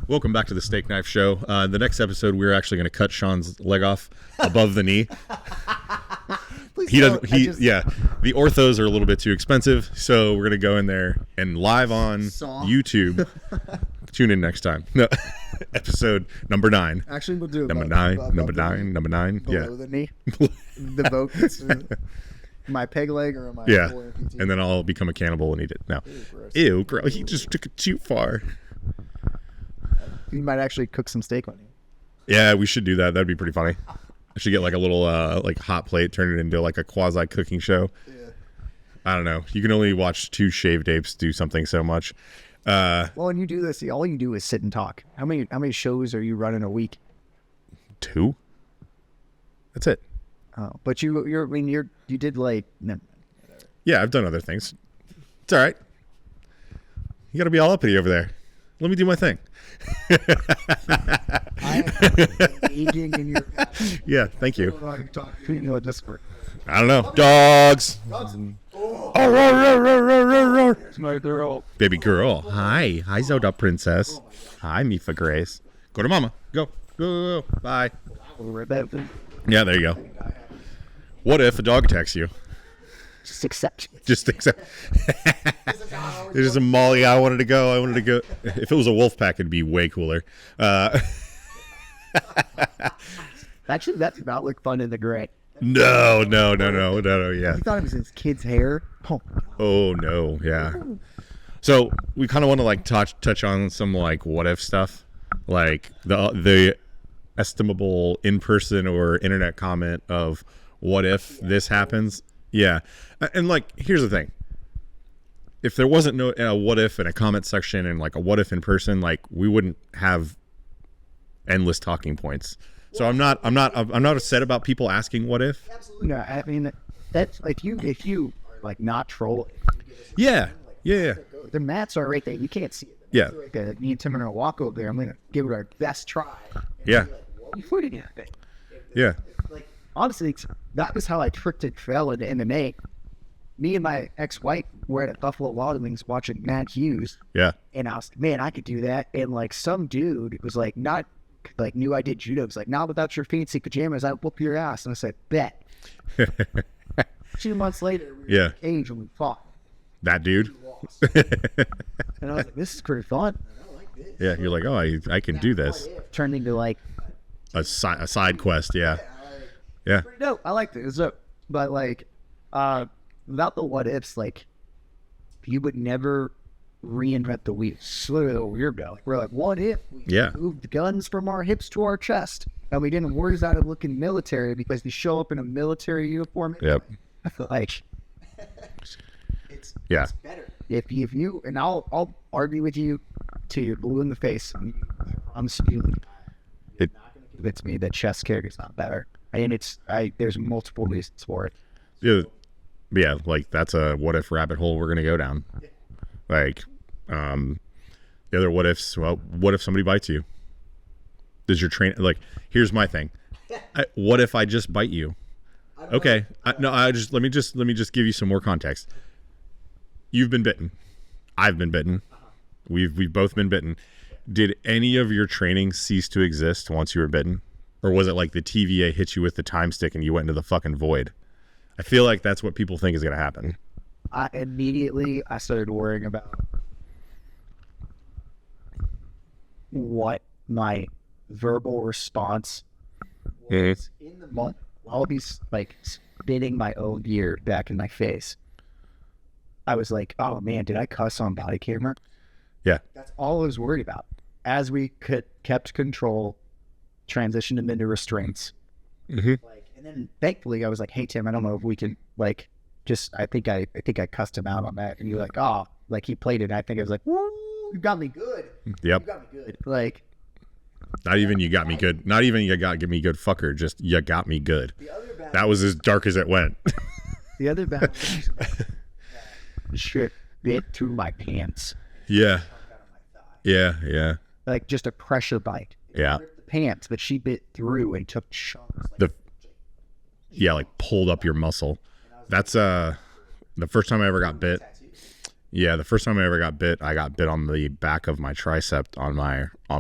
Welcome back to the Steak Knife Show. The next episode, we're actually going to cut Sean's leg off above the knee. He doesn't. Yeah, the orthos are a little bit too expensive, so we're going to go in there and live on YouTube. Tune in next time. No, episode number 9. Actually, we'll do number 9. Yeah, below the knee. The boat. My peg leg or my and then I'll become a cannibal and eat it. Now, ew, gross. He just took it too far. You might actually cook some steak on you. Yeah, we should do that. That'd be pretty funny. I should get like a little like hot plate, turn it into like a quasi cooking show. Yeah. I don't know. You can only watch 2 shaved apes do something so much. Well, when you do this, all you do is sit and talk. How many shows are you running a week? 2. That's it. Oh, but you did like no. Yeah, I've done other things. It's all right. You got to be all uppity over there. Let me do my thing. I am engaging in your. Yeah, thank you. I don't know. Dogs. My girl. Baby girl. Hi, Zoda princess. Hi, Mifa Grace. Go to mama. Go. Bye. Yeah, there you go. What if a dog attacks you? Just accept. There's a Molly. I wanted to go. If it was a wolf pack, it'd be way cooler. Actually, that's about like fun in the gray. No. Yeah. You thought it was his kid's hair? Oh no. Yeah. So we kind of want to like touch on some like what if stuff, like the estimable in-person or internet comment of what if this happens. Yeah. And like, here's the thing. If there wasn't no what if in a comment section and like a what if in person, like we wouldn't have endless talking points. So I'm not upset about people asking what if. No, I mean that's if you like not troll. Yeah. The mats are right there. You can't see it. Yeah. Like, me and Tim are gonna walk over there. I'm gonna give it our best try. Yeah. What did you think? Yeah. Like honestly, that was how I tricked and fell into MMA. Me and my ex-wife were at Buffalo Wild Wings watching Matt Hughes. Yeah. And I was, man, I could do that. And like some dude was like, not like knew I did judo. It was like, not without your fancy pajamas, I'll whoop your ass. And I said, bet. 2 months later, we were in the cage and we fought. That dude. And I was like, this is pretty fun. Yeah, you're like, oh, I can do this. Turned into like a side quest. Yeah. No, I liked it. But like, without the what ifs, like you would never reinvent the wheel. It's literally a weird guy. Like, we're like, what if we moved guns from our hips to our chest and we didn't worry about it looking military because we show up in a military uniform? Yep. Like, it's better if you and I'll argue with you till you're blue in the face. I'm stealing. You're not going to convince me that chest carry is not better. And there's multiple reasons for it. Yeah, like that's a what if rabbit hole we're gonna go down. Like, the other what ifs. Well, what if somebody bites you? Does your train like? Here's my thing. What if I just bite you? Okay, let me just give you some more context. You've been bitten. I've been bitten. We've both been bitten. Did any of your training cease to exist once you were bitten? Or was it like the TVA hit you with the time stick and you went into the fucking void? I feel like that's what people think is going to happen. Immediately, I started worrying about what my verbal response was in the month. I'll be like spitting my own beer back in my face. I was like, oh man, did I cuss on body camera? Yeah. That's all I was worried about. As we kept control, transitioned them into restraints. Mm-hmm. And then thankfully I was like, hey Tim, I don't know if we can like just I think I cussed him out on that. And you're like, oh, like he played it. And I think I was like, woo, you got me good. Yep. You got me good. Like not even you got me good. Not even you got me good fucker. Just you got me good. That was as dark as it went. The other bad shit bit through my pants. Yeah. Like just a pressure bite. Yeah. The pants, but she bit through and took chunks. Like pulled up your muscle. That's the first time I ever got bit. Yeah, the first time I ever got bit, I got bit on the back of my tricep on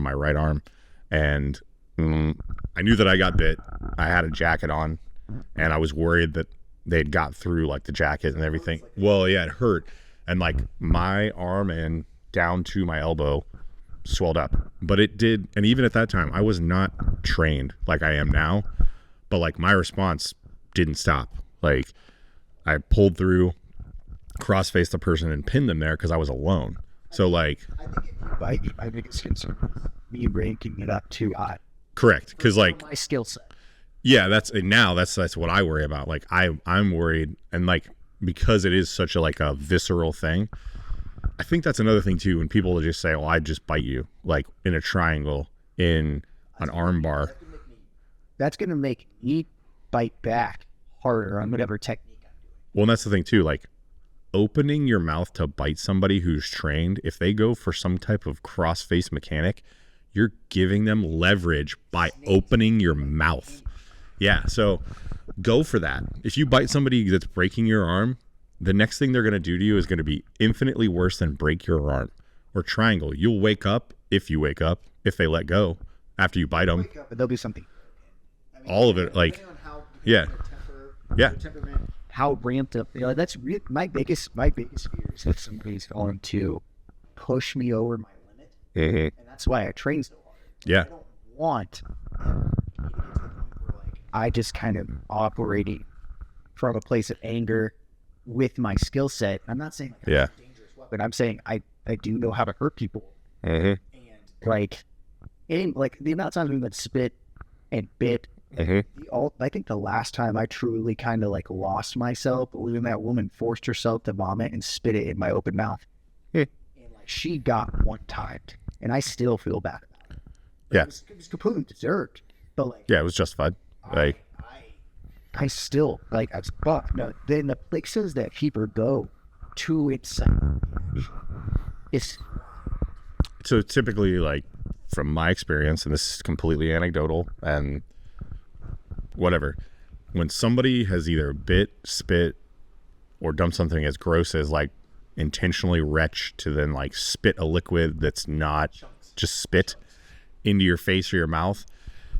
my right arm, and I knew that I got bit. I had a jacket on, and I was worried that they'd got through like the jacket and everything. Well, yeah, it hurt, and like my arm and down to my elbow swelled up, but it did. And even at that time, I was not trained like I am now, but like my response didn't stop. Like I pulled through, cross-faced the person and pinned them there because I was alone. So like, My biggest concern is me ranking it up too high. correct, because like, My skill set. yeah, that's what I worry about. Like I'm worried, and like because it is such a like a visceral thing. I think that's another thing too. When people just say, "Well, I'd just bite you," like in a triangle, in an arm bar. That's gonna make me bite back harder on whatever technique I'm doing. Well, and that's the thing too. Like opening your mouth to bite somebody who's trained, if they go for some type of cross-face mechanic, you're giving them leverage by opening your mouth. Yeah, so go for that. If you bite somebody that's breaking your arm, the next thing they're going to do to you is going to be infinitely worse than break your arm. Or triangle. You'll wake up, if you wake up, if they let go after you bite them. But there'll be something. All of it, like, yeah. Yeah. How ramped up. That's my biggest fear is that somebody's going to push me over my limit. Mm-hmm. And that's why I train so hard. Yeah. I don't want me to get to the point where like I just kind of operating from a place of anger with my skill set. I'm not saying like, Yeah. I'm a dangerous weapon. I'm saying I do know how to hurt people. Mm-hmm. And like the amount of times we've been spit and bit. Mm-hmm. I think the last time I truly kind of like lost myself was when that woman forced herself to vomit and spit it in my open mouth. And like she got one timed, and I still feel bad about it. Yeah. It was completely deserved, but like Yeah, it was justified. Like, I still like I was fuck. No, then the places that people go to inside is so typically, like, from my experience, and this is completely anecdotal and whatever, when somebody has either bit, spit, or done something as gross as like intentionally retch to then like spit a liquid that's not just spit into your face or your mouth,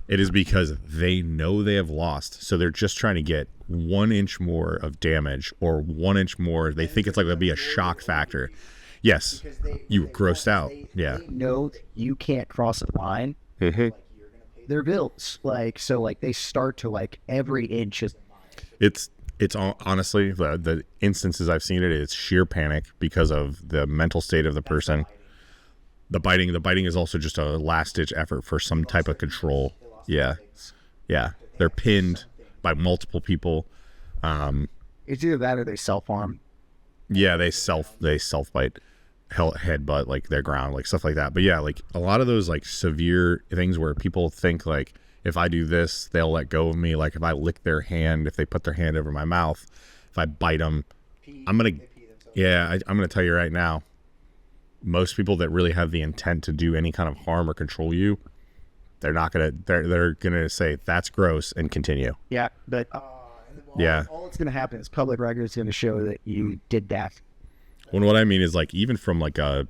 it is because they know they have lost. So they're just trying to get 1 inch more of damage or 1 inch more. They think it's like there'll be a shock factor. Yes, you were grossed out. Yeah. they know that you can't cross a line. Mm-hmm. Their bills like so like they start to like every inch is It's honestly the instances I've seen it's sheer panic because of the mental state of the person. The biting is also just a last ditch effort for some type of control. Yeah, they're pinned by multiple people. it's either that or they self-harm. Yeah, they self bite, headbutt like their ground, like stuff like that. But yeah, like a lot of those like severe things where people think like if I do this, they'll let go of me. Like if I lick their hand, if they put their hand over my mouth, if I bite them, I'm gonna tell you right now, most people that really have the intent to do any kind of harm or control you, they're gonna say that's gross and continue. Yeah, but Yeah. all it's gonna happen is public record is gonna show that you did that. When what I mean is like even from like a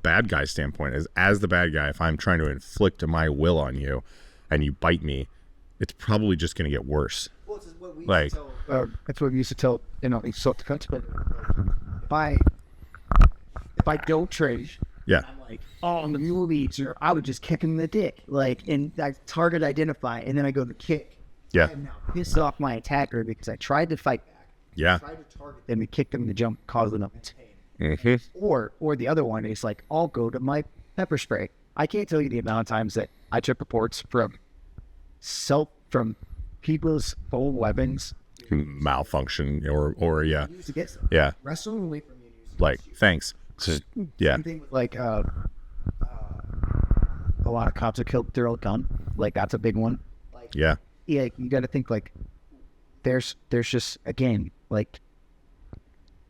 bad guy standpoint, as the bad guy, if I'm trying to inflict my will on you and you bite me, it's probably just going to get worse. Well, it's what we Like- that's what we used to tell self-defense. But if I don't train, Yeah. I'm like, oh, in the movies, or I would just kick him in the dick, like, and I target identify, and then I go to kick. Yeah. I'm now pissed off my attacker because I tried to fight back, Yeah. tried to target them, and kick them to jump, causing them pain. Mm-hmm. Or the other one is like, I'll go to my pepper spray. I can't tell you the amount of times that I took reports from people's old weapons Malfunction or yeah. used against them. Yeah. Wrestling away from you. Like, thanks. Yeah. Same thing with like a lot of cops are killed with their own gun. Like that's a big one. Like Yeah. yeah, you got to think like there's just again like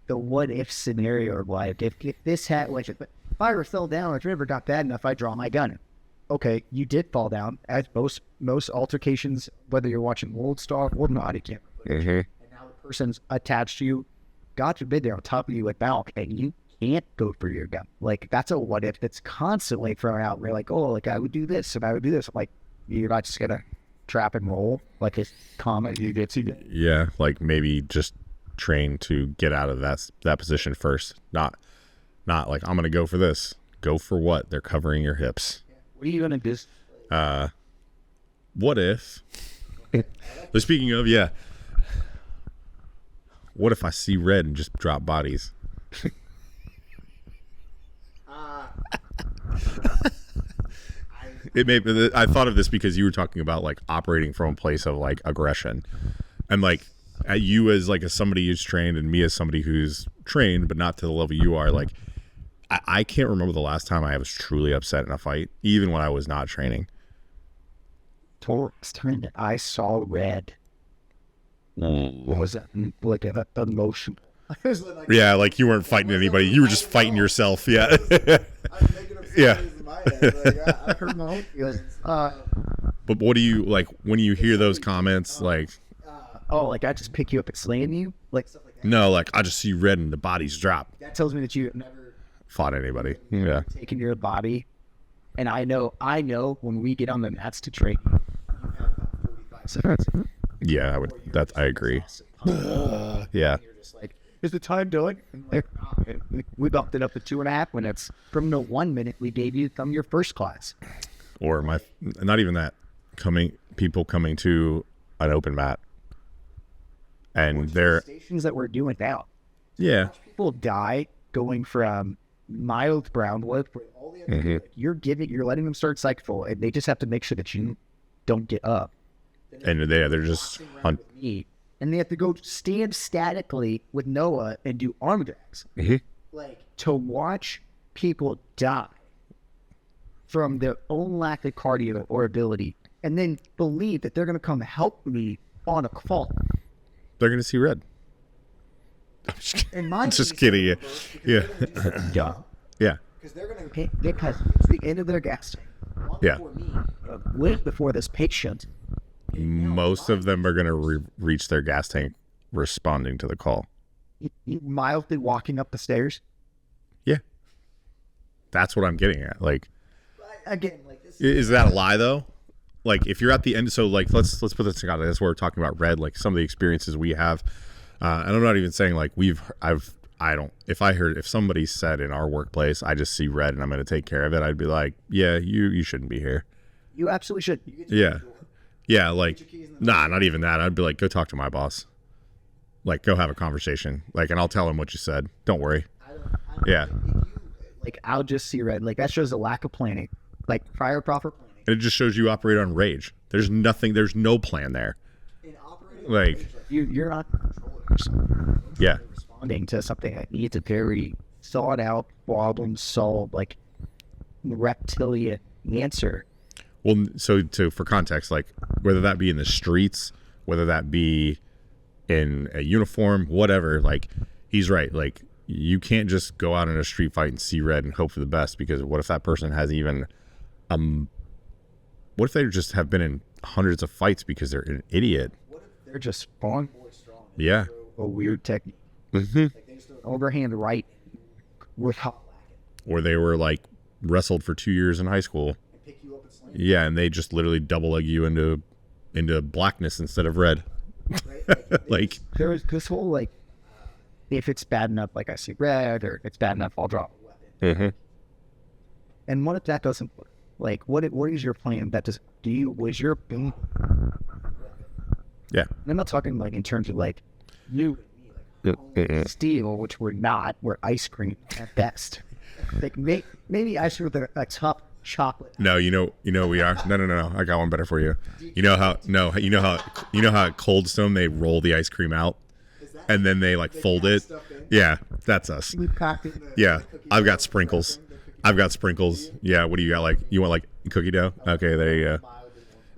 the what if scenario of like if this had like if I ever fell down or if it ever got bad enough, I draw my gun. Okay, you did fall down. As most altercations, whether you're watching World Star or not, you can't. Mm-hmm. And now the person's attached to you, God forbid they're on top of you with milk and you can't go for your gun. Like, that's a what if that's constantly thrown out. We're like, oh, like I would do this if I would do this. I'm like, you're not just gonna trap and roll like it's common. You get to Yeah, like maybe just train to get out of that position first. Not like I'm gonna go for this. Go for what? They're covering your hips. what are you gonna do? What if? But speaking of, yeah. What if I see red and just drop bodies? It may. I thought of this because you were talking about like operating from a place of like aggression, and like at you as like as somebody who's trained and me as somebody who's trained but not to the level you are. Like I can't remember the last time I was truly upset in a fight, even when I was not training. I saw red. What was that? Like an emotion. Yeah, like you weren't fighting anybody. You were just fighting yourself. Yeah. Yeah. I heard my own feelings. But what do you like when you hear those comments? Like, Oh, like I just pick you up and slam you? Like stuff like that. no, like I just see red and the bodies drop. That tells me that you have never Fought anybody? Yeah. taken your body. And I know when we get on the mats to train, you have about 45 seconds. Yeah, I would. That I agree. Yeah. You're just like, is the time done? Like, we bumped it up to 2.5 minutes from the 1 minute we gave you from your first class. Or not even that. People coming to an open mat, and they're Stations that we're doing now. yeah. People die going from mild Brownwood. All the other, you're letting them start cycle, and they just have to make sure that you don't get up. And they're just on. Me, and they have to go stand statically with Noah and do arm drags. Like to watch people die from their own lack of cardio or ability, and then believe that they're going to come help me on a call. They're gonna see red. I'm just kidding. And mine Just kidding. Yeah. Yeah. Yeah. Yeah. Because they're going to because it's the end of their gas tank. Yeah. Way before this patient. Most of them are gonna reach their gas tank responding to the call. You mildly walking up the stairs. Yeah. That's what I'm getting at. Like, Again, like this. is that a lie though? Like, if you're at the end, so like, let's put this together. That's what we're talking about. Red, like some of the experiences we have, and I'm not even saying like if somebody said in our workplace, I just see red and I'm going to take care of it, I'd be like, yeah, you shouldn't be here. You absolutely should. Yeah, like, nah, not even that. I'd be like, go talk to my boss. Like, go have a conversation. Like, and I'll tell him what you said. Don't worry. Yeah. Like, I'll just see red. Like, that shows a lack of planning. Like, prior proper planning. And it just shows you operate on rage. There's no plan there. Like, You're not controllers. yeah. Responding to something that needs a very thought out, problem solved, like reptilian answer. Well, so for context, like whether that be in the streets, whether that be in a uniform, whatever, like he's right. Like you can't just go out in a street fight and see red and hope for the best, because what if that person has even, what if they just have been in hundreds of fights because they're an idiot? What if they're just strong? Yeah. A weird technique. Mm-hmm. Like they just overhand right with Or they were like wrestled for 2 years in high school. pick you up and slam Yeah, and they just literally double leg you into blackness instead of red. right? Like There was this whole like, if it's bad enough, like I see red, or if it's bad enough, I'll drop a weapon. mm-hmm. And what if that doesn't work? Like, what is your plan? That does was your boom? Yeah. And I'm not talking like in terms of like you and me, like steel, which we're not. We're ice cream at best. Like maybe ice cream with a tough chocolate. No, you know we are. No. I got one better for you. You know how at Cold Stone they roll the ice cream out and then they like fold it. Yeah, that's us. We packed it. Yeah, I've got sprinkles. Yeah, what do you got? Like you want like cookie dough? Okay, there you go.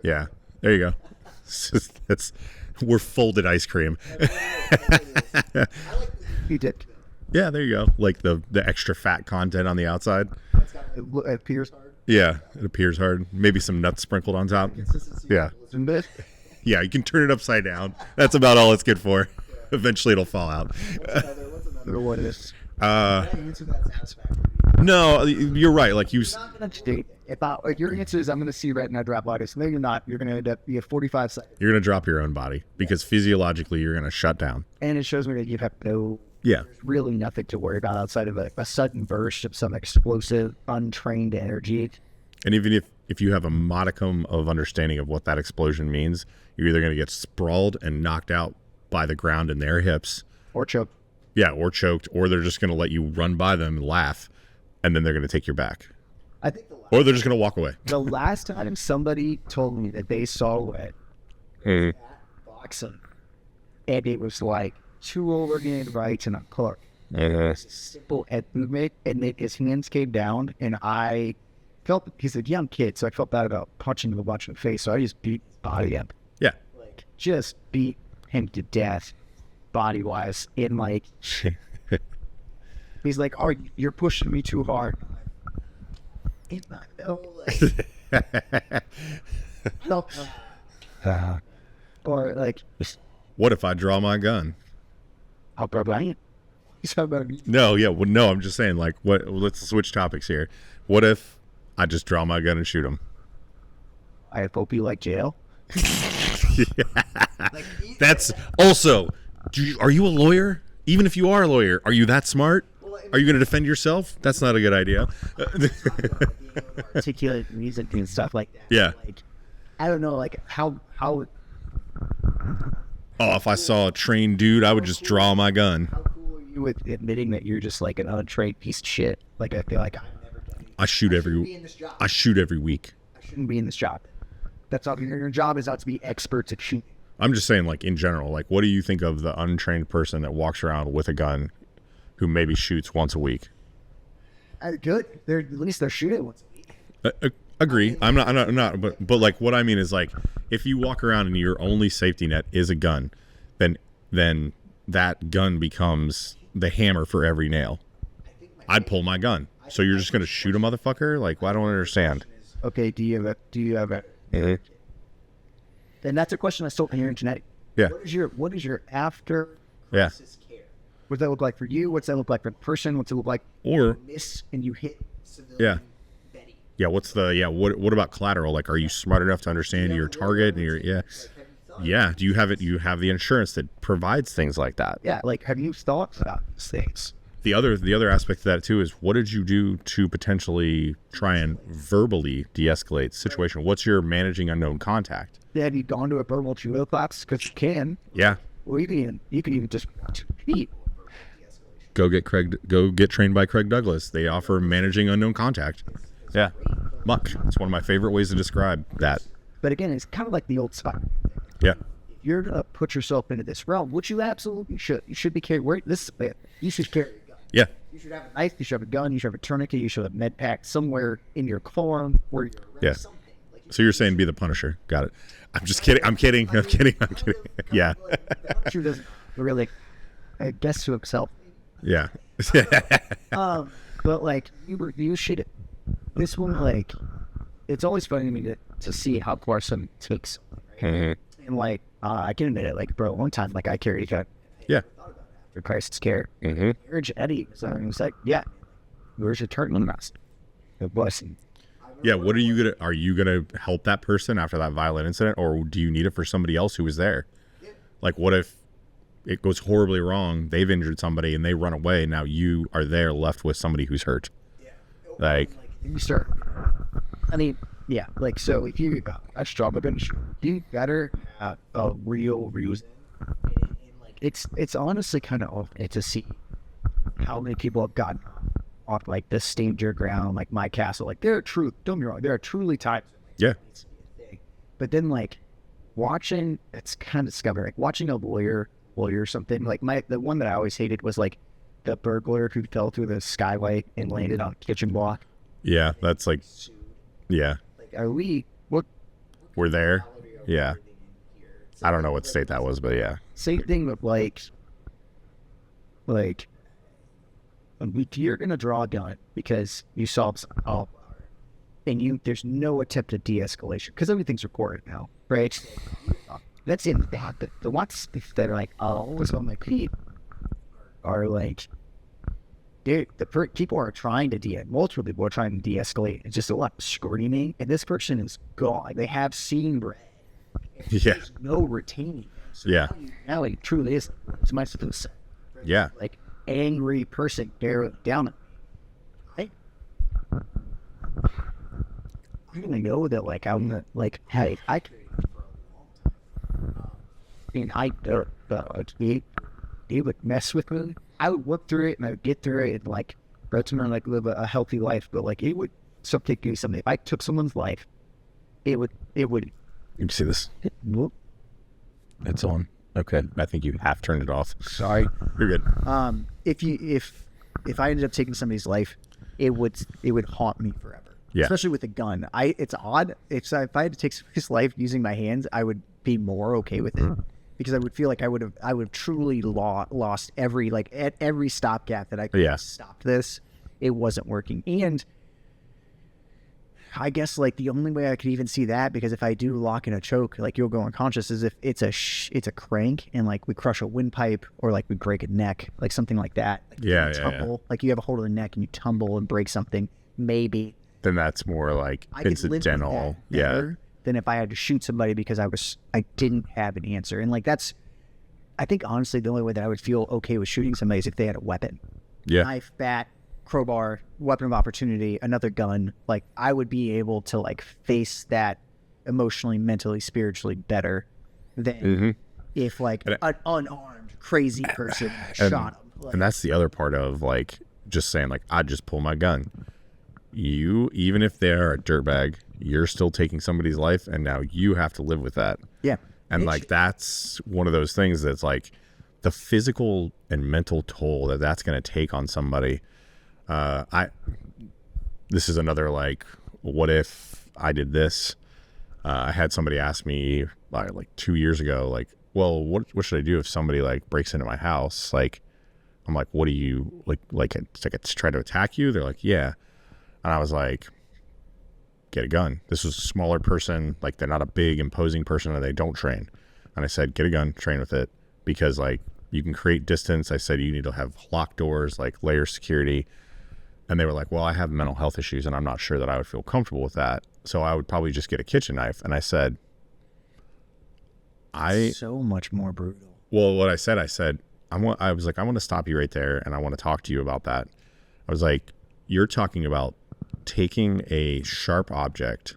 Yeah, there you go. We're folded ice cream. You did. Yeah, there you go. Like the extra fat content on the outside. It appears hard. Yeah, it appears hard. Maybe some nuts sprinkled on top. Yeah. Isn't it? Yeah, you can turn it upside down. That's about all it's good for. Eventually it'll fall out. Or what is? Answer that satisfactory. No, you're right. Like you, Not gonna date. If your answer is I'm gonna see red and I drop August, no, you're not. You're gonna end up you have 45 seconds, you're gonna drop your own body because physiologically you're gonna shut down. and it shows me that you have Yeah, really nothing to worry about outside of a sudden burst of some explosive, untrained energy. and even if you have a modicum of understanding of what that explosion means, you're either gonna get sprawled and knocked out by the ground in their hips, Or choke. yeah, or choked, or they're just gonna let you run by them and laugh, and then they're gonna take your back, I think or they're just gonna walk away. the last time somebody told me that they saw red at boxing, and it was like 2 overhand rights and a hook. Simple head movement, and then his hands came down, and I felt he's a young kid, so I felt bad about punching him a bunch in the face, so I just beat his body up. Yeah. Like, just beat him to death, body wise. And like, he's like, "Oh, you're pushing me too hard." It's not, no, like, no. Or like, What if I draw my gun? "How Brian?" He's talking about me. No, yeah, well, no, I'm just saying, like, what? Let's switch topics here. What if I just draw my gun and shoot him? I hope you like jail. That's also. Are you a lawyer? Even if you are a lawyer, are you that smart? Are you going to defend yourself? That's not a good idea. Articulate music and stuff like that. Yeah. Like, I don't know, like how Oh, if I saw a trained dude, I would just draw my gun. How cool are you with admitting that you're just like an untrained piece of shit? Like, I feel like I I shoot Be every. in this job. I shoot every week. shouldn't be in this job. That's all. Your job is not to be experts at shooting. I'm just saying, like, in general, like, what do you think of the untrained person that walks around with a gun, who maybe shoots once a week? Good. At least they're shooting once a week. Agree. I'm not. But like, what I mean is, like, if you walk around and your only safety net is a gun, then that gun becomes the hammer for every nail. I'd pull my gun. So you're just gonna shoot a motherfucker? Like, well, I don't understand. Okay. Do you have a? And that's a question I still hear in genetic. Yeah. What is your after? Yeah. Crisis care. What's that look like for you? What's that look like for the person? What's it look like? Or Miss and you hit. Civilian yeah. Betty. Yeah. What about collateral? Like, are you smart enough to understand your target and your yeah? Do you have it? Do you have the insurance that provides things like that? Yeah. Like, have you thought about these things? The other aspect of that too is, what did you do to potentially try and verbally de-escalate the situation? What's your managing unknown contact? Have you gone to a verbal judo class? Because you can. Yeah. Or you can even just eat. Go get trained by Craig Douglas. They offer managing unknown contact. Yeah. Muck. It's one of my favorite ways to describe that. But again, it's kind of like the old spot. Yeah. You're gonna put yourself into this realm, which you absolutely should. You should be carrying. You should carry a gun. Yeah. You should have a knife. You should have a gun. You should have a tourniquet. You should have a med pack somewhere in your car where you're ready. Yeah. So you're saying be the Punisher. Got it. I'm just kidding. I'm kidding. Yeah. The Punisher doesn't really, I guess, to himself. Yeah. But like you should. This one, like, it's always funny to me to see how far something takes. Right? And like, I can admit it. Like, bro, one time, like, I carried a gun Yeah. for crisis care. Marriage Eddie was like, yeah, where's your turn mask? It wasn't. Yeah. What are you gonna help that person after that violent incident, or do you need it for somebody else who was there? Like, what if it goes horribly wrong? They've injured somebody and they run away. Now you are there left with somebody who's hurt. Like, You start. I mean, yeah, like, so if you a strong bench, you better have a real reason. And like, it's honestly kind of awful to see how many people have gotten off like this stanger ground, like my castle. Like, don't get me wrong, there are truly times. yeah. But then, like, watching, it's kind of scummy. Like, watching a lawyer or something. Like, the one that I always hated was like the burglar who fell through the skylight and landed on a kitchen block. Yeah. That's like, yeah. Like, are we? What? We're there. Yeah. I don't know what state that was, but yeah. Same thing with like, you're gonna draw a gun because you saw some, and there's no attempt at de-escalation because everything's recorded now, right? That's in the ones that are like, oh, it was on my feet. are like, dude, people are trying to multiple people are trying to de-escalate. It's just a lot of screaming, and this person is gone. They have seen red. Yeah. There's no retaining. So Yeah. now it truly is. It's my solution. Yeah. Like angry person bearing down on me. Right? I didn't know that. Like I'm gonna, like, hey, I traded for a long time. And he would mess with me. I would work through it and I would get through it and like try to live a healthy life. But like it would do something. If I took someone's life, it would. You can see this. Whoop. It's on. Okay. I think you half turned it off. Sorry. You're good. If I ended up taking somebody's life, it would haunt me forever. Yeah. Especially with a gun. It's odd. If I had to take somebody's life using my hands, I would be more okay with it because I would feel like I would have truly lost every, like, at every stopgap that I could have stopped this. It wasn't working. And I guess like the only way I could even see that, because if I do lock in a choke, like you'll go unconscious, is if it's a crank and like we crush a windpipe or like we break a neck, like something like that. Like Yeah, you tumble, like you have a hold of the neck and you tumble and break something, maybe. Then that's more like I could live with incidental. that better than if I had to shoot somebody because I didn't have an answer. And like I think honestly the only way that I would feel okay with shooting somebody is if they had a weapon. Yeah. Knife, bat, crowbar, weapon of opportunity, another gun. Like I would be able to like face that emotionally, mentally, spiritually better than if like an unarmed crazy person shot him. Like, And that's the other part of like just saying like I'd just pull my gun. You, even if they're a dirtbag, you're still taking somebody's life, and now you have to live with that. yeah. And like that's one of those things that's like the physical and mental toll that's going to take on somebody. This is another like, what if I did this? I had somebody ask me like 2 years ago, like, well, what should I do if somebody like breaks into my house? Like, I'm like, what do you like to try to attack you? They're like, yeah. And I was like, get a gun. This was a smaller person. Like, they're not a big imposing person and they don't train. And I said, get a gun, train with it, because like you can create distance. I said, you need to have locked doors, like layer security. And they were like, well, I have mental health issues and I'm not sure that I would feel comfortable with that. So I would probably just get a kitchen knife. And I said, so much more brutal. well, what I said, I was like, I want to stop you right there. And I want to talk to you about that. I was like, you're talking about taking a sharp object,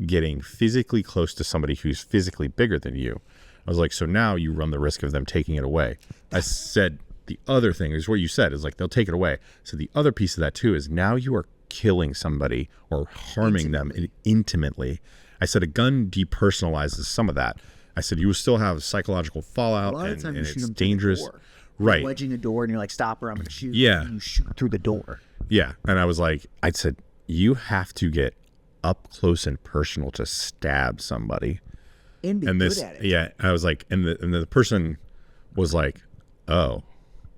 getting physically close to somebody who's physically bigger than you. I was like, so now you run the risk of them taking it away. I said, the other thing is what you said is like, they'll take it away. So the other piece of that too is now you are killing somebody or harming them intimately. I said, a gun depersonalizes some of that. I said, you will still have psychological fallout and it's dangerous. Right. You're wedging a door and you're like, stop or I'm going to shoot. Yeah. And you shoot through the door. Yeah. And I was like, I said, you have to get up close and personal to stab somebody. And be And good this, at it. yeah, I was like, and the person was like, oh,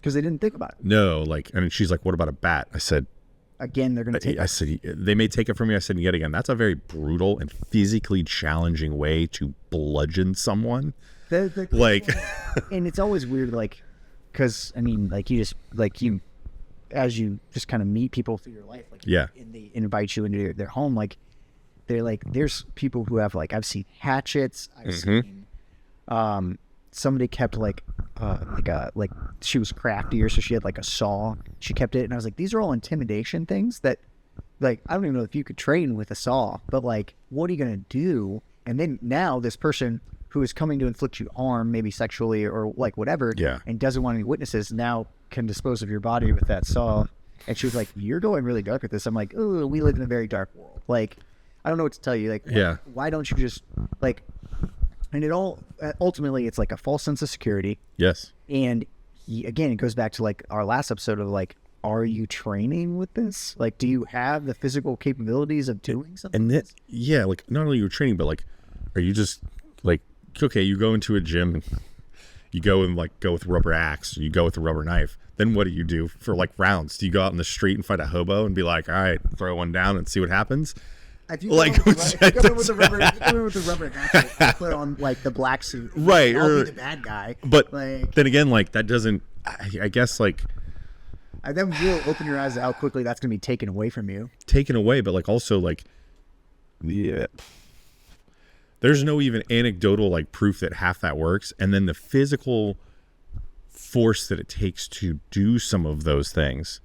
Because they didn't think about it. no, like, and she's like, what about a bat? I said, Again, they're going to take I said, they may take it from you. I said, yet again, that's a very brutal and physically challenging way to bludgeon someone. Like, and it's always weird, like, because I mean, like as you just kind of meet people through your life, like, Yeah. and they invite you into their home, like, they're like, there's people who have like, I've seen hatchets, I've seen, somebody kept like she was craftier, so she had like a saw, she kept it, and I was like, these are all intimidation things that, like, I don't even know if you could train with a saw, but like, what are you gonna do? And then now this person who is coming to inflict you harm, maybe sexually or like whatever, Yeah. and doesn't want any witnesses, now can dispose of your body with that saw. And she was like, you're going really dark with this. I'm like, oh, we live in a very dark world. Like, I don't know what to tell you. Like, Yeah. why don't you just like, and it all, ultimately it's like a false sense of security. yes. And again, it goes back to like our last episode of like, are you training with this? Like, do you have the physical capabilities of doing something? And then, yeah, like not only you're training, but like, are you just like, okay, you go into a gym, you go and like go with rubber axe, you go with a rubber knife. Then what do you do for like rounds? Do you go out in the street and fight a hobo and be like, all right, throw one down and see what happens? If you Like, come in with the rubber, natural, put on like the black suit, Right, I'll or- be the bad guy. But like, then again, like that doesn't. I guess like and then you'll open your eyes to how quickly that's gonna be taken away from you. taken away, but like also like, yeah. There's no even anecdotal like proof that half that works, and then the physical force that it takes to do some of those things,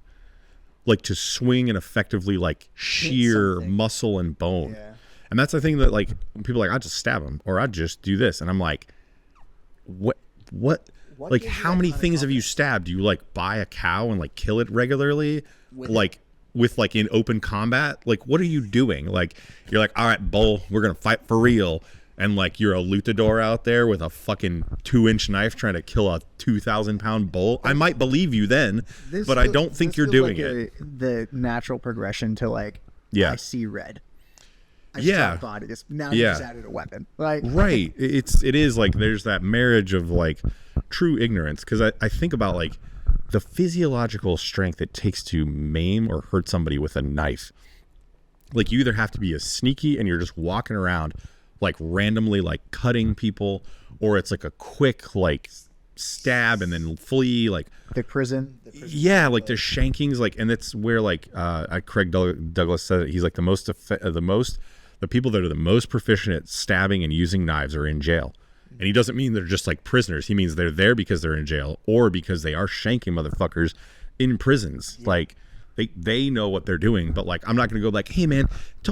like to swing and effectively like shear something. muscle and bone. Yeah. And that's the thing that like people are like, I just stab him or I just do this, and I'm like, what like gives you how that many kind of things have you stabbed? Do you like buy a cow and like kill it regularly, like with like in open combat? Like what are you doing? Like you're like, all right, bull, we're gonna fight for real, and like you're a luchador out there with a fucking 2-inch knife trying to kill a 2,000-pound bull. I might believe you then, but I don't think you're doing it. The natural progression to like, Yeah. I see red. I Yeah. saw body. Now Yeah. you just added a weapon. Like, Right. It is like there's that marriage of like true ignorance, because I think about like the physiological strength it takes to maim or hurt somebody with a knife. Like you either have to be as sneaky and you're just walking around like randomly like cutting people, or it's like a quick like stab and then flee, like the prison. yeah, like the shankings, like, and it's where like Craig Douglas said it, he's like the people that are the most proficient at stabbing and using knives are in jail. And he doesn't mean they're just like prisoners. He means they're there because they're in jail or because they are shanking motherfuckers in prisons. Like they know what they're doing, but like I'm not gonna go like, hey man,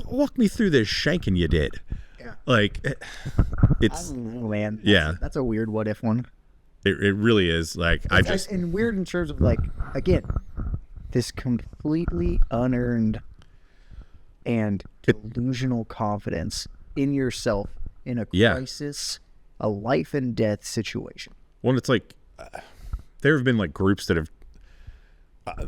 walk me through this shanking you did. Yeah. Like it's Man. Yeah. That's a weird what if one. it really is. Like I just And weird in terms of like, again, this completely unearned and delusional confidence in yourself in a Yeah. crisis, a life and death situation. Well, it's like there have been like groups that have.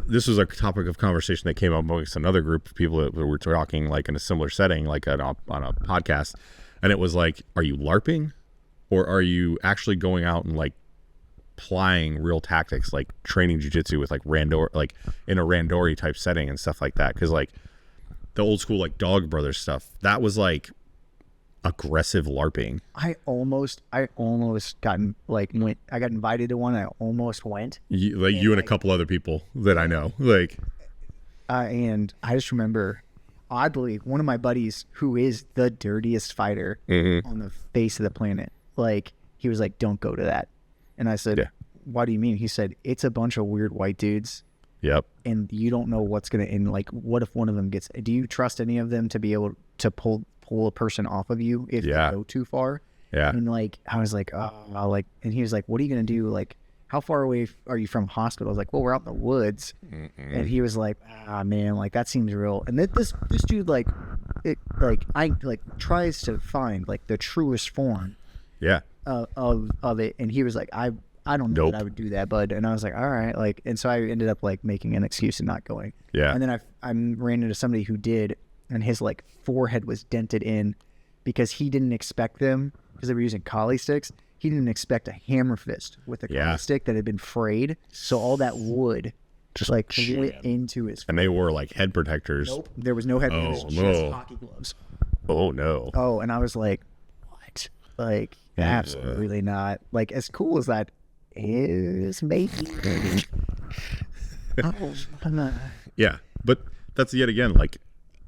This was a topic of conversation that came up amongst another group of people that were talking like in a similar setting, like on a podcast, and it was like, are you LARPing, or are you actually going out and like applying real tactics, like training jujitsu with like randor, like in a randori type setting and stuff like that? Because like the old school like Dog Brothers stuff, that was like aggressive LARPing. I almost got I got invited to one. I almost went. You and a couple other people that I know, like. And I just remember, oddly, one of my buddies who is the dirtiest fighter Mm-hmm. on the face of the planet, like, he was like, don't go to that. And I said, Yeah. Why do you mean? He said, it's a bunch of weird white dudes Yep. and you don't know what's going to end. Like, what if one of them gets, do you trust any of them to be able to pull a person off of you if Yeah. they go too far? Yeah. And like, I was like, and he was like, what are you going to do? Like, how far away are you from hospital? I was like, well, we're out in the woods. And he was like, man, like that seems real. And then this dude tries to find like the truest form Yeah. of it. And he was like, I don't know Nope. that I would do that, bud. And I was like, all right. Like, and so I ended up like making an excuse and not going. Yeah. And then I ran into somebody who did, and his like forehead was dented in because he didn't expect them, because they were using collie sticks. He didn't expect a hammer fist with a collie Yeah. stick that had been frayed. So all that wood just like went into his. And they wore like head protectors. Nope. There was no head. it was Oh, just no. hockey gloves. Oh no. Oh, and I was like, what? Like, absolutely not. Like, as cool as that is, maybe. I'm not. Yeah. But that's yet again like,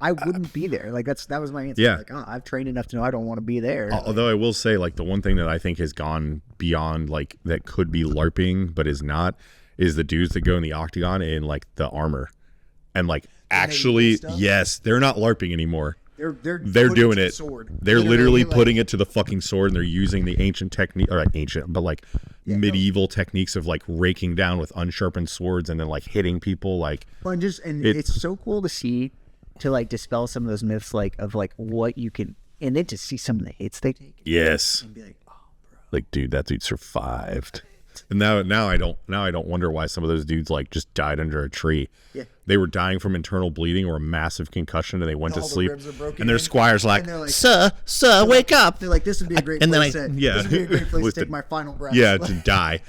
I wouldn't be there. Like, that was my answer. Yeah. Like, I've trained enough to know I don't want to be there. although I will say like the one thing that I think has gone beyond like that could be LARPing but is not, is the dudes that go in the octagon in like the armor and like actually, stuff? yes, they're not LARPing anymore. They're They're doing it. Sword. They're literally like, putting it to the fucking sword, and they're using the ancient technique, or like ancient, but like medieval techniques of like raking down with unsharpened swords and then like hitting people. Like, and It's- it's so cool to see, to like dispel some of those myths, like of like what you can, and then to see some of the hits they take yes, and be like, oh, bro. like dude, that dude survived. And now I don't wonder why some of those dudes like just died under a tree. Yeah. They were dying from internal bleeding or a massive concussion, and they went to All the sleep. ribs are broken And their in, squire's like, and they're like, "Sir, wake up!" They're like, this would be a great And then place I- to, yeah. this would be a great place With to take the- my final breath. Yeah, to die.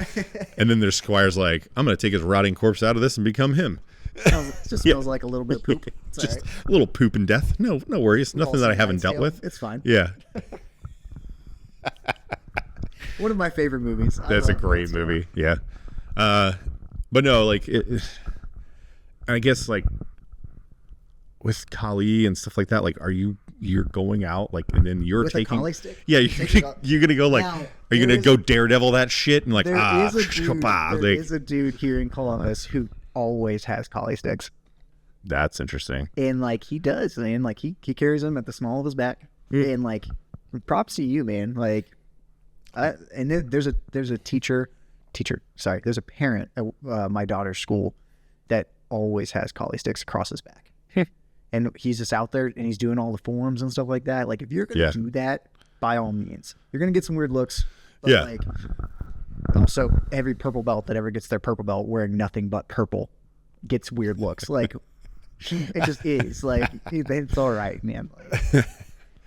And then their squire's like, I'm gonna take his rotting corpse out of this and become him. It just smells like a little bit of poop. It's Just all right. a little poop and death. No worries. Nothing that I haven't dealt with. It's fine. Yeah, One of my favorite movies. I that's a love great Bloodsport. movie. Yeah, but no, like I guess like with Kali and stuff like that. Like, you're going out like, and then you're With a taking Kali stick? Yeah, Take it up. you're gonna go like, Now, are you there gonna is- go Daredevil that shit and like There is a dude. like, There is a dude here in Columbus who always has Kali sticks, that's interesting. and like he does, man. Like he carries them at the small of his back, and like props to you, man. Like, and then there's a teacher. Sorry, there's a parent at my daughter's school that always has Kali sticks across his back. And he's just out there and he's doing all the forms and stuff like that. Like, if you're going to Yeah. do that, by all means, you're going to get some weird looks. But Yeah. like, also, every purple belt that ever gets their purple belt wearing nothing but purple gets weird looks. Like, it just is. Like, it's all right, man. Like,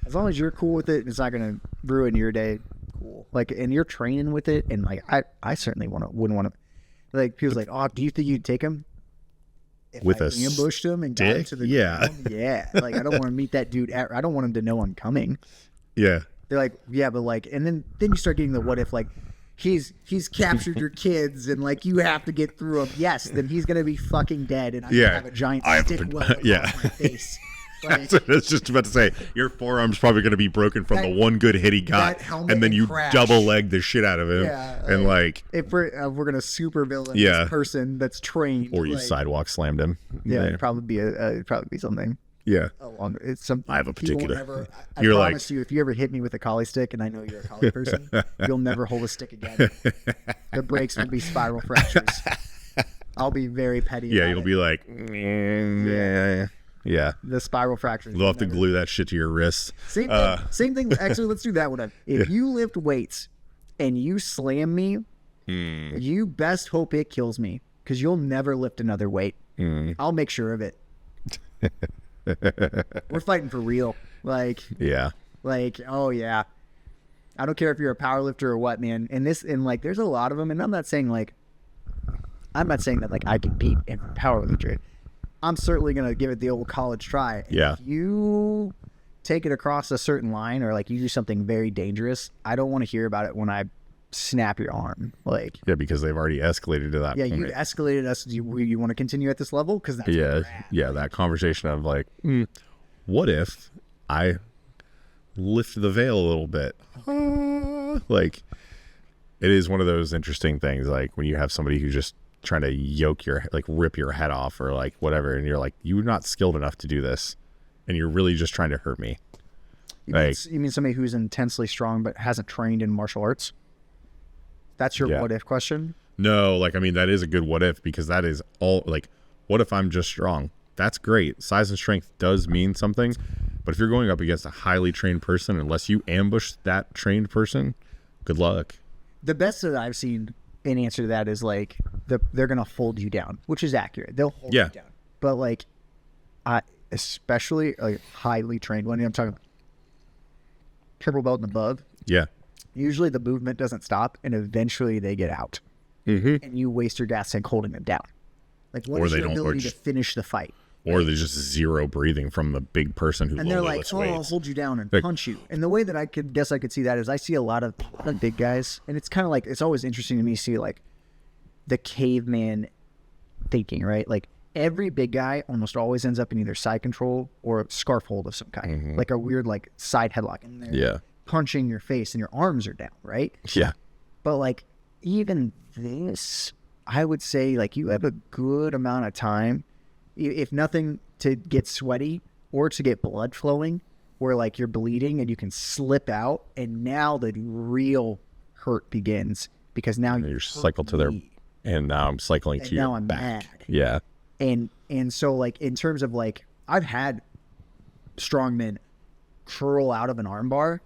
as long as you're cool with it, it's not going to ruin your day. Cool. Like, and you're training with it. And like, I certainly wouldn't want to. Like, people's like, oh, do you think you'd take him? If With I a ambushed him and got him stick? to the Yeah. ground, yeah. Like, I don't want to meet that dude. I don't want him to know I'm coming. Yeah, They're like, yeah, but like, and then you start getting the what if, like, he's captured your kids and like you have to get through him. Yes, then he's gonna be fucking dead, and I Yeah. have a giant I have stick a- weld yeah. across my face. Like, I was just about to say your forearm's probably going to be broken from the That- one good hit he got, that helmet and then and you crash. double leg the shit out of him, Yeah, and like, if we're gonna super villain Yeah. this person that's trained, or you like, sidewalk slammed him. yeah, it'd probably be something. yeah. Along, it's some. I have a people particular- Never, I You're like- promise you, if you ever hit me with a collie stick, and I know you're a collie person, you'll never hold a stick again. The breaks will be spiral fractures. I'll be very petty. Yeah, about you'll it. be like, yeah. The spiral fractures. They'll have to glue that shit to your wrists. Same thing. Same thing. Actually, let's do that one. If you lift weights and you slam me, you best hope it kills me, because you'll never lift another weight. I'll make sure of it. We're fighting for real. Like, Yeah, oh yeah. I don't care if you're a power lifter or what, man. And like, there's a lot of them. And I'm not saying that like I compete in power lifter. I'm certainly gonna give it the old college try. And Yeah. if you take it across a certain line, or like you do something very dangerous, I don't want to hear about it when I snap your arm. Like, yeah, because they've already escalated to that yeah, point. you escalated us. You want to continue at this level? Because that's where Yeah, we're at. yeah, that conversation of like, what if I lift the veil a little bit? Like, it is one of those interesting things. Like when you have somebody who's just trying to rip your head off or like whatever, and you're like, you're not skilled enough to do this, and you're really just trying to hurt me. You mean somebody who's intensely strong but hasn't trained in martial arts? That's your Yeah. what if question? No, like, I mean, that is a good what if, because that is all like, what if I'm just strong? That's great. Size and strength does mean something, but if you're going up against a highly trained person, unless you ambush that trained person, good luck. The best that I've seen in answer to that is like they're gonna hold you down, which is accurate. They'll hold Yeah. you down, but like, especially like highly trained one. I'm talking triple belt and above. Yeah. Usually the movement doesn't stop, and eventually they get out, and you waste your gas tank holding them down. Like, what Or is they your don't- or ability to just- finish the fight? Or there's just zero breathing from the big person who And they're only like, lifts "Oh, I'll weights. hold you down and Like- punch you." And the way that I could see that is, I see a lot of big guys, and it's kind of like, it's always interesting to me to see like the caveman thinking, right? Like, every big guy almost always ends up in either side control or a scarf hold of some kind, like a weird like side headlock, and they're Yeah. punching your face, and your arms are down, right? Yeah. But like, even this, I would say like you have a good amount of time, if nothing, to get sweaty or to get blood flowing, where like you're bleeding and you can slip out, and now the real hurt begins, because now You're cycled to their, me. and now I'm cycling And to your now I'm back. mad. Yeah. And so like, in terms of like, I've had strong men curl out of an armbar,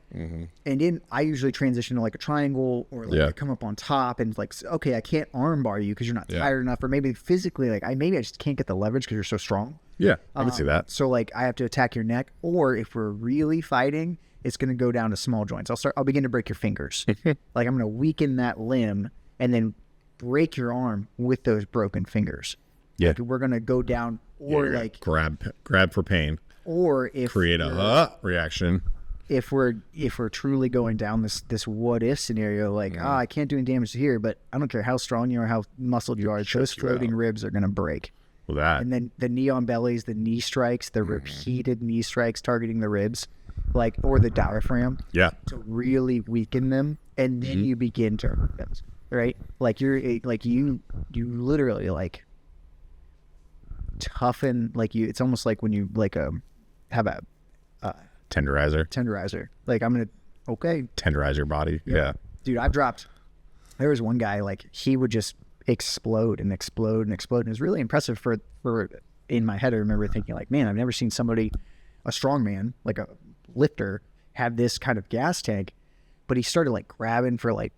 and I usually transition to like a triangle, or like Yeah. I come up on top and like, okay, I can't armbar you because you're not Yeah. tired enough, or maybe physically like I just can't get the leverage because you're so strong. Yeah. I can see that. So like, I have to attack your neck, or if we're really fighting, it's going to go down to small joints. I'll begin to break your fingers. Like, I'm going to weaken that limb and then break your arm with those broken fingers. Yeah. Like, we're gonna go down, or Yeah, like, grab for pain, or if create a reaction. if we're truly going down this what if scenario, like, I can't do any damage here, but I don't care how strong you are, how muscled you are, those floating ribs are gonna break. Well, that And then the knee on bellies, the knee strikes, the repeated knee strikes targeting the ribs, like, or the diaphragm, yeah, to really weaken them, and then you begin to hurt them, right? Like, you literally like toughen, like, you. It's almost like when you like have a tenderizer, Like, I'm gonna tenderize your body. Yeah. dude. There was one guy, like, he would just explode and explode and explode, and it was really impressive for in my head. I remember thinking, like, man, I've never seen somebody, a strong man, like a lifter, have this kind of gas tank. But he started like grabbing for like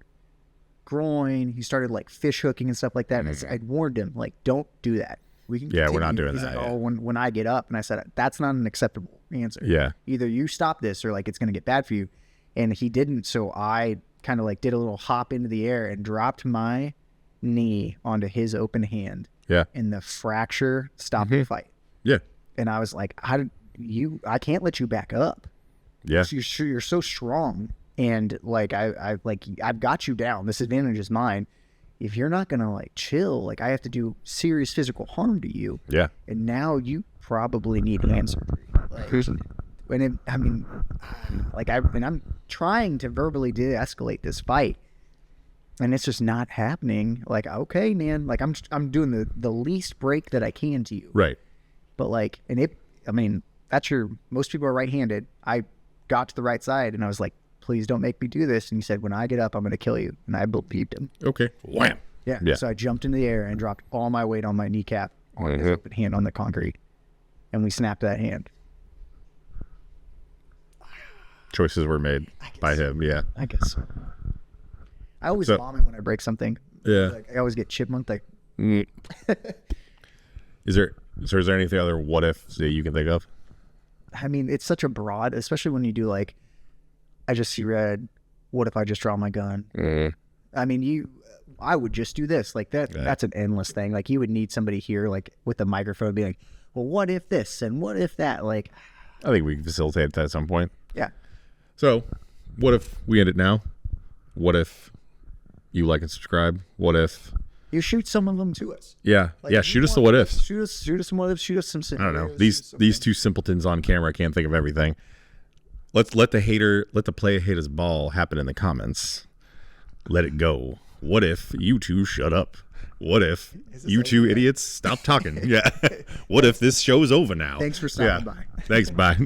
groin. He started like fish hooking and stuff like that. And I'd warned him, like, don't do that. We can Yeah, we're not continue. doing He's that, like, yeah. oh, when I get up, and I said, that's not an acceptable answer. Yeah. Either you stop this, or like it's gonna get bad for you. And he didn't. So I kind of like did a little hop into the air and dropped my knee onto his open hand, Yeah. and the fracture stopped the fight. Yeah. And I was like, I can't let you back up. Yeah. You're so strong, and like I've got you down. This advantage is mine. If you're not gonna like chill, like, I have to do serious physical harm to you. Yeah. And now you probably need hand surgery. Like, I'm trying to verbally de-escalate this fight, and it's just not happening. Like, okay, man, like, I'm doing the least break that I can to you. Right. But like, most people are right-handed. I got to the right side, and I was like, please don't make me do this. And he said, when I get up, I'm going to kill you. And I believed him. Okay. Wham. Yeah. Yeah. So I jumped into the air and dropped all my weight on my kneecap, on his open hand on the concrete. And we snapped that hand. Choices were made by him. Yeah. I guess so. I always So- vomit when I break something. Yeah. Like, I always get chipmunk. Like, Is there anything other what ifs that you can think of? I mean, it's such a broad, especially when you do like, I just see red. What if I just draw my gun? I mean, I would just do this like that. Yeah. That's an endless thing. Like, you would need somebody here, like, with a microphone, be like, well, what if this and what if that? Like, I think we can facilitate that at some point. yeah, So, what if we end it now? What if you like and subscribe? What if? you shoot some of them to us. Yeah. Like, Yeah. if you Shoot us the want- what ifs. Shoot us some what ifs. Shoot us some. I don't know. scenarios, These two simpletons on camera can't think of everything. Let the play hit his ball happen in the comments. Let it go. What if you two shut up? What if you two idiots stop talking? Yeah. What if this show's over now? Thanks for stopping by. Thanks. Bye.